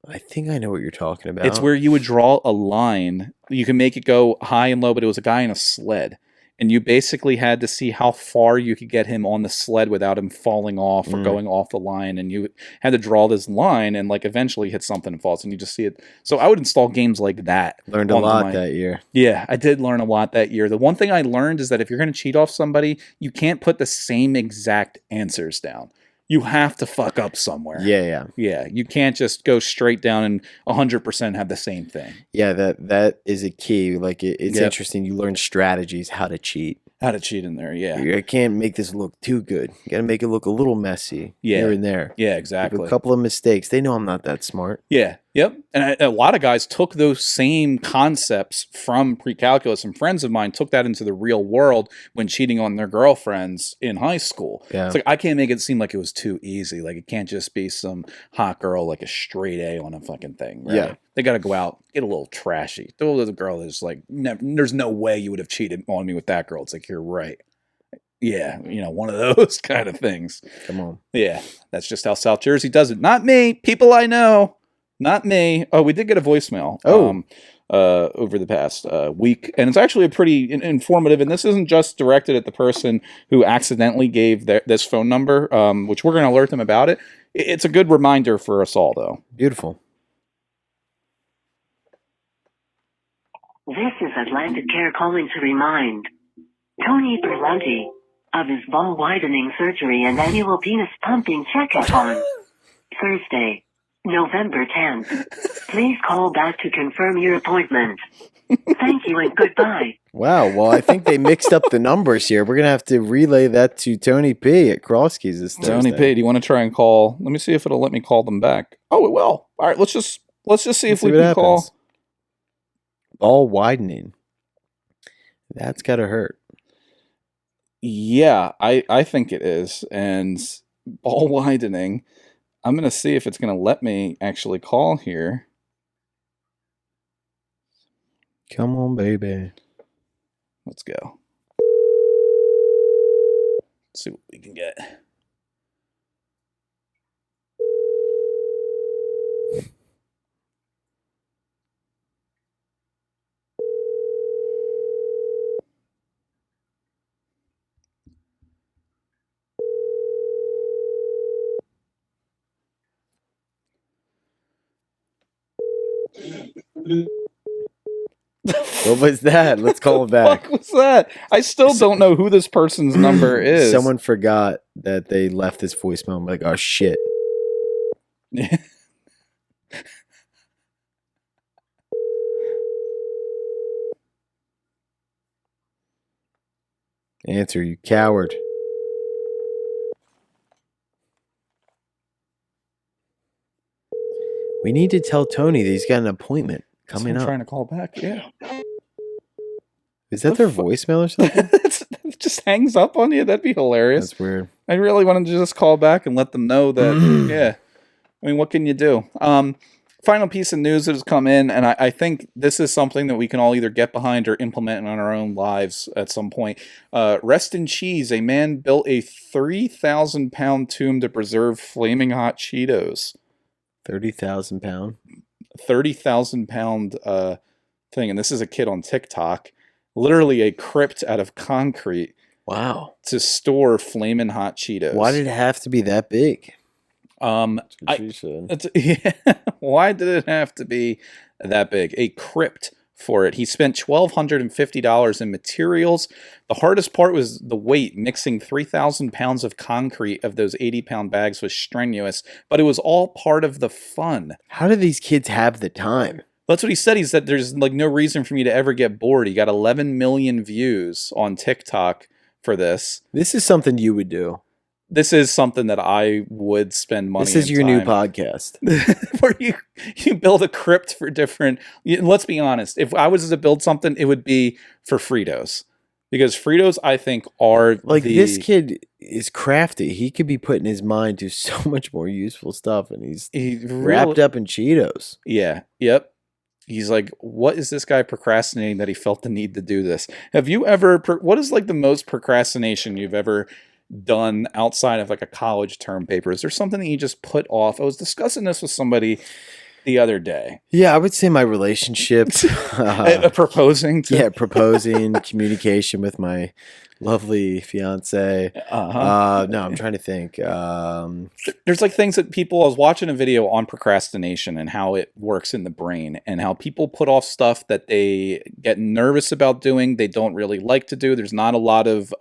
I think I know what you're talking about. It's where you would draw a line. You can make it go high and low, but it was a guy in a sled. And you basically had to see how far you could get him on the sled without him falling off or going off the line. And you had to draw this line and like eventually hit something and falls and you just see it. So I would install games like that. Learned a lot that year. Yeah, I did learn a lot that year. The one thing I learned is that if you're going to cheat off somebody, you can't put the same exact answers down. You have to fuck up somewhere. Yeah. You can't just go straight down and 100% have the same thing. Yeah, that is a key. Like it's interesting. You learn strategies, how to cheat. How to cheat in there, yeah. You can't make this look too good. You got to make it look a little messy here and there. Yeah, exactly. A couple of mistakes. They know I'm not that smart. Yeah, yep. And a lot of guys took those same concepts from pre-calculus, and friends of mine took that into the real world when cheating on their girlfriends in high school. Yeah. It's like, I can't make it seem like it was too easy. Like, it can't just be some hot girl, like a straight A on a fucking thing, right? Yeah. They got to go out, get a little trashy. The little girl is like, there's no way you would have cheated on me with that girl. It's like, you're right. Yeah, one of those kind of things. Come on. Yeah, that's just how South Jersey does it. Not me. People I know. Not me. Oh, we did get a voicemail. Over the past week, and it's actually a pretty informative. And this isn't just directed at the person who accidentally gave this phone number, which we're going to alert them about it. It's a good reminder for us all, though. Beautiful. This is Atlantic Care calling to remind Tony Berlanti of his ball widening surgery and annual penis pumping checkup on Thursday, November 10th. Please call back to confirm your appointment. Thank you and goodbye. Wow, well, I think they mixed up the numbers here. We're going to have to relay that to Tony P. at Krosky's this Thursday. Tony P., do you want to try and call? Let me see if it'll let me call them back. Oh, it will. All right, let's just see if we can call. Ball widening. That's got to hurt. Yeah, I think it is. And ball widening, I'm going to see if it's going to let me actually call here. Come on, baby. Let's go. Let's see what we can get. What was that? Let's call it back. What was that? I still don't know who this person's number is. Someone forgot that they left this voicemail. I'm like, oh shit. Answer, you coward. We need to tell Tony that he's got an appointment coming up. Trying to call back. Yeah. Is that their voicemail or something? It just hangs up on you. That'd be hilarious. That's weird. I really wanted to just call back and let them know that. Yeah. I mean, what can you do? Final piece of news that has come in, and I think this is something that we can all either get behind or implement in our own lives at some point. Rest in cheese. A man built a 3,000-pound tomb to preserve flaming hot Cheetos. 30,000 pound? 30,000-pound thing. And this is a kid on TikTok. Literally a crypt out of concrete. Wow. To store flaming hot Cheetos. Why did it have to be that big? Why did it have to be that big? A crypt for it. He spent $1,250 in materials. The hardest part was the weight. Mixing 3,000 pounds of concrete of those 80-pound bags was strenuous, but it was all part of the fun. How do these kids have the time? That's what he said. He said there's like no reason for me to ever get bored. He got 11 million views on TikTok for this. This is something you would do. This is something that I would spend money on. This is your new podcast. Where you build a crypt for different... Let's be honest. If I was to build something, it would be for Fritos. Because Fritos, I think, are like this kid is crafty. He could be putting his mind to so much more useful stuff, and he's wrapped up in Cheetos. Yeah. Yep. He's like, what is this guy procrastinating that he felt the need to do this? Have you ever... What is like the most procrastination you've ever done outside of like a college term paper? Is there something that you just put off? I was discussing this with somebody the other day. Yeah, I would say my relationship. Proposing. Proposing, communication with my lovely fiance. No, I'm trying to think. There's like things that people... I was watching a video on procrastination and how it works in the brain and how people put off stuff that they get nervous about doing, they don't really like to do. There's not a lot of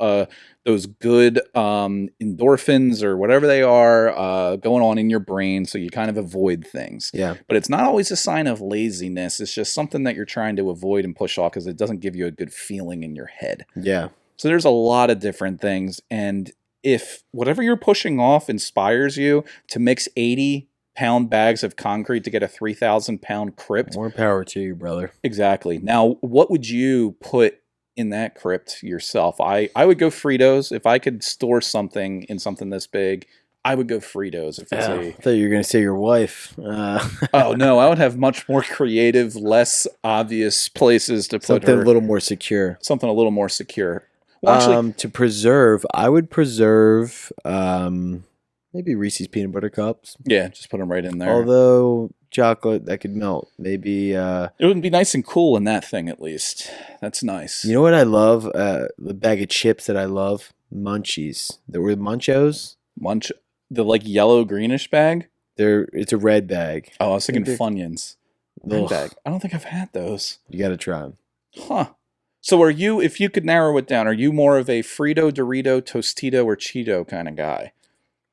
those good endorphins or whatever they are going on in your brain, so you kind of avoid things. Yeah. But it's not always a sign of laziness. It's just something that you're trying to avoid and push off because it doesn't give you a good feeling in your head. Yeah. So there's a lot of different things, and if whatever you're pushing off inspires you to mix 80-pound bags of concrete to get a 3,000-pound crypt... More power to you, brother. Exactly. Now, what would you put in that crypt yourself? I would go Fritos. If I could store something in something this big, I would go Fritos. If it's I thought you were going to say your wife. Oh, no. I would have much more creative, less obvious places to put something her. A little more secure. Something a little more secure. Well, actually, to preserve, I would preserve maybe Reese's peanut butter cups. Yeah, just put them right in there. Although chocolate, that could melt. Maybe it would be nice and cool in that thing, at least. That's nice. You know what I love? The bag of chips that I love? Munchies. There were Munchos. The like yellow greenish bag? It's a red bag. Oh, I was thinking Funyuns. Red bag. I don't think I've had those. You got to try them. Huh. So are you, if you could narrow it down, are you more of a Frito, Dorito, Tostito, or Cheeto kind of guy?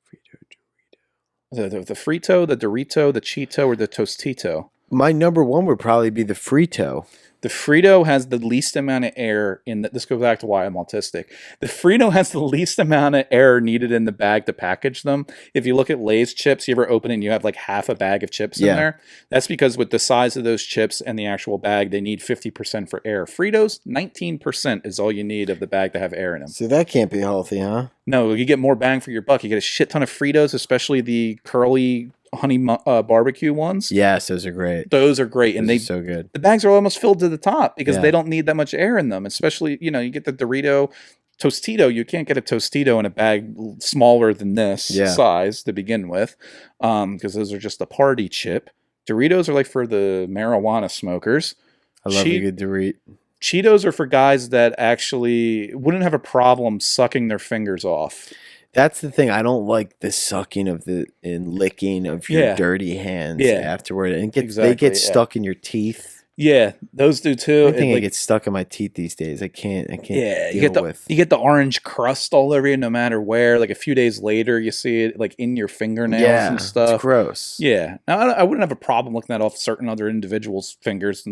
Frito, Dorito. The Frito, the Dorito, the Cheeto, or the Tostito? My number one would probably be the Frito. The Frito has the least amount of air in the... This goes back to why I'm autistic. The Frito has the least amount of air needed in the bag to package them. If you look at Lay's chips, you ever open it and you have like half a bag of chips in there? That's because with the size of those chips and the actual bag, they need 50% for air. Fritos, 19% is all you need of the bag to have air in them. So that can't be healthy, huh? No, you get more bang for your buck. You get a shit ton of Fritos, especially the curly barbecue ones. Yes, those are great. Those are great, and Those are so good. The bags are almost filled to the top because they don't need that much air in them. Especially, you get the Dorito Tostito. You can't get a Tostito in a bag smaller than this size to begin with, because those are just a party chip. Doritos are like for the marijuana smokers. I love a good Dorito. Cheetos are for guys that actually wouldn't have a problem sucking their fingers off. That's the thing. I don't like the sucking of and licking of your dirty hands afterward. And they get stuck in your teeth. Yeah, those do too. I think I get stuck in my teeth these days. I can't deal with. You get the orange crust all over you no matter where. Like a few days later, you see it like in your fingernails and stuff. It's gross. Yeah. Now, I wouldn't have a problem looking that off certain other individuals' fingers,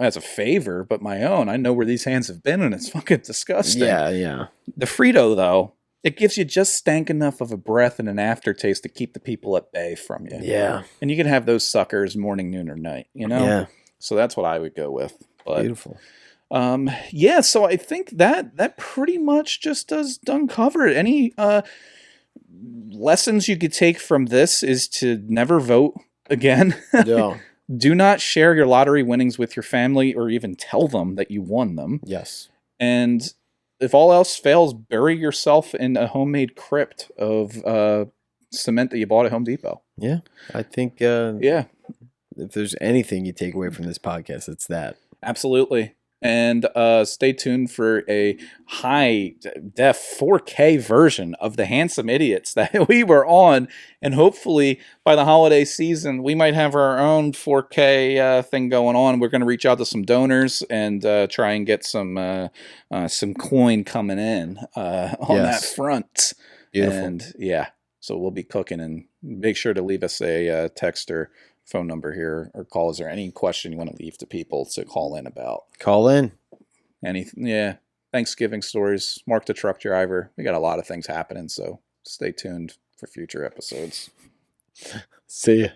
as a favor, but my own. I know where these hands have been, and it's fucking disgusting. Yeah. The Frito, though, it gives you just stank enough of a breath and an aftertaste to keep the people at bay from you. Yeah. And you can have those suckers morning, noon, or night, Yeah. So that's what I would go with. But, beautiful. So I think that pretty much just does cover it. Any lessons you could take from this is to never vote again. No. Do not share your lottery winnings with your family or even tell them that you won them. Yes. And if all else fails, bury yourself in a homemade crypt of cement that you bought at Home Depot. Yeah. I think if there's anything you take away from this podcast, it's that. Absolutely. And stay tuned for a high-def 4K version of the Handsome Idiots that we were on. And hopefully, by the holiday season, we might have our own 4K thing going on. We're going to reach out to some donors and try and get some coin coming in on that front. Beautiful. And, so we'll be cooking. And make sure to leave us a text or phone number here or call. Is there any question you want to leave to people to call in about? Call in. Anything? Thanksgiving stories. Mark the truck driver. We got a lot of things happening, so stay tuned for future episodes. See ya.